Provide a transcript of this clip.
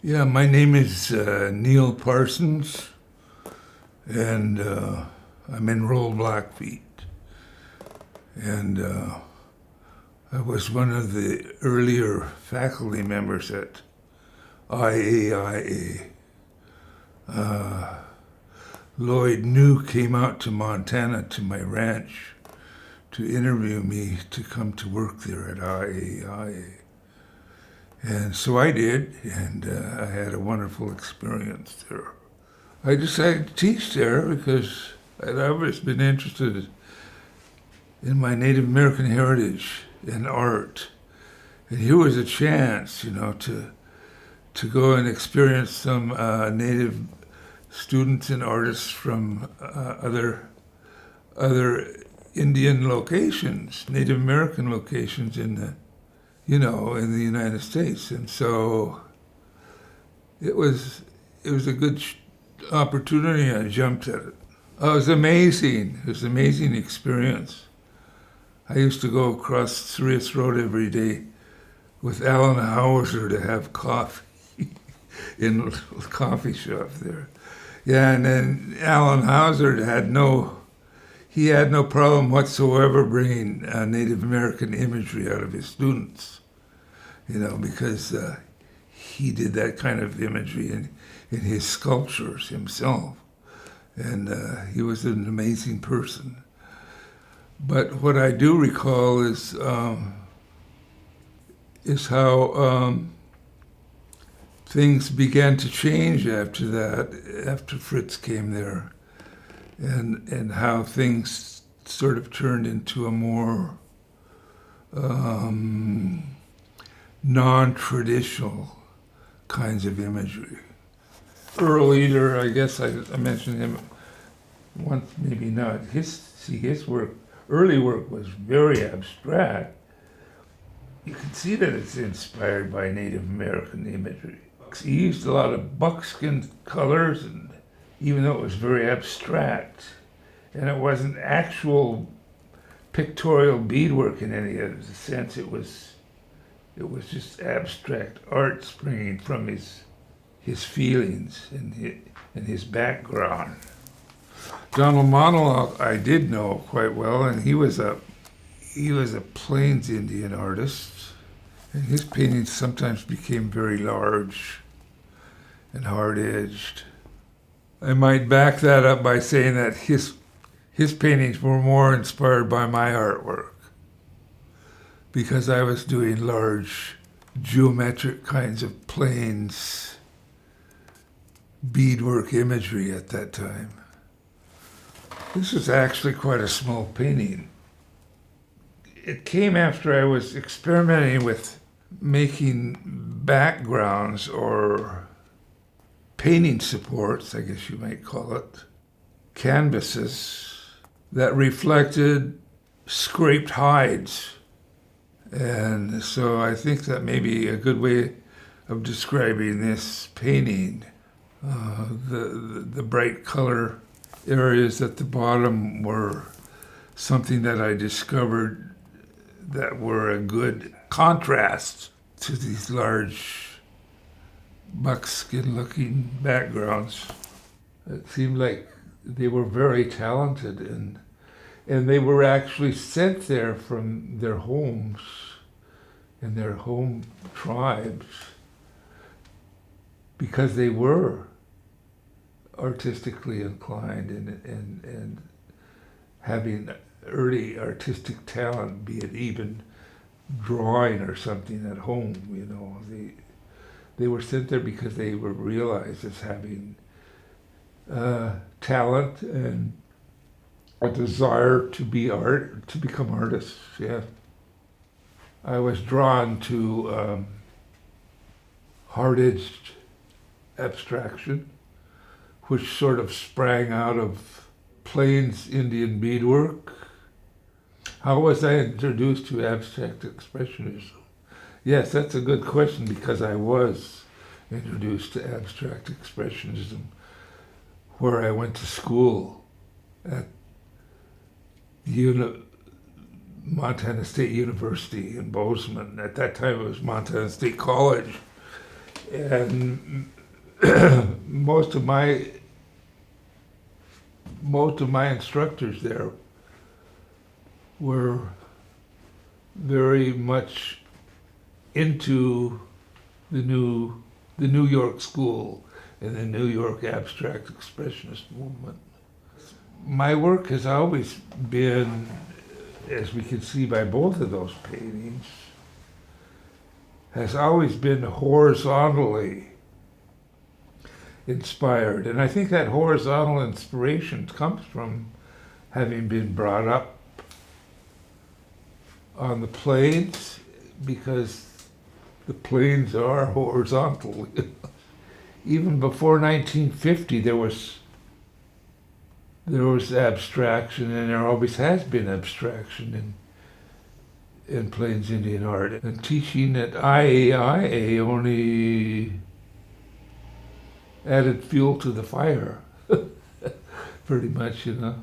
Yeah, my name is Neil Parsons, and I'm in Roll Blackfeet. And I was one of the earlier faculty members at IAIA. Lloyd New came out to Montana to my ranch to interview me to come to work there at IAIA. And so I did, and I had a wonderful experience there. I decided to teach there because I'd always been interested in my Native American heritage and art. And here was a chance, to go and experience some Native students and artists from other Indian locations, Native American locations in the United States. And so it was a good opportunity. I jumped at it. Oh, it was amazing. It was an amazing experience. I used to go across Sirius Road every day with Alan Hauser to have coffee in a little coffee shop there. Yeah, and then Alan Hauser had no problem whatsoever bringing Native American imagery out of his students, because he did that kind of imagery in his sculptures himself. And he was an amazing person. But what I do recall is how things began to change after that, after Fritz came there, and how things sort of turned into a more non-traditional kinds of imagery. Earl Eder, I guess I mentioned him once, maybe not. His work, early work was very abstract. You can see that it's inspired by Native American imagery. He used a lot of buckskin colors, and even though it was very abstract, and it wasn't actual pictorial beadwork in any other sense, it was just abstract art springing from his feelings and his background. Donald Monell I did know quite well, and he was a Plains Indian artist, and his paintings sometimes became very large and hard-edged. I might back that up by saying that his paintings were more inspired by my artwork, because I was doing large geometric kinds of plains beadwork imagery at that time. This is actually quite a small painting. It came after I was experimenting with making backgrounds or painting supports, I guess you might call it, canvases that reflected scraped hides. And so I think that may be a good way of describing this painting. The bright color areas at the bottom were something that I discovered that were a good contrast to these large buckskin-looking backgrounds. It seemed like they were very talented, and they were actually sent there from their homes and their home tribes because they were artistically inclined and having early artistic talent, be it even drawing or something at home. They were sent there because they were realized as having talent and a desire to become artists. Yeah, I was drawn to hard-edged abstraction, which sort of sprang out of Plains Indian beadwork. How was I introduced to abstract expressionism? Yes, that's a good question, because I was introduced to abstract expressionism where I went to school at Montana State University in Bozeman. At that time it was Montana State College. And most of my instructors there were very much into the New York school and the New York abstract expressionist movement. My work has always been, as we can see by both of those paintings, has always been horizontally inspired. And I think that horizontal inspiration comes from having been brought up on the plains, because the plains are horizontal. Even before 1950, there was abstraction, and there always has been abstraction in Plains Indian art. And teaching at IAIA only added fuel to the fire, pretty much, you know.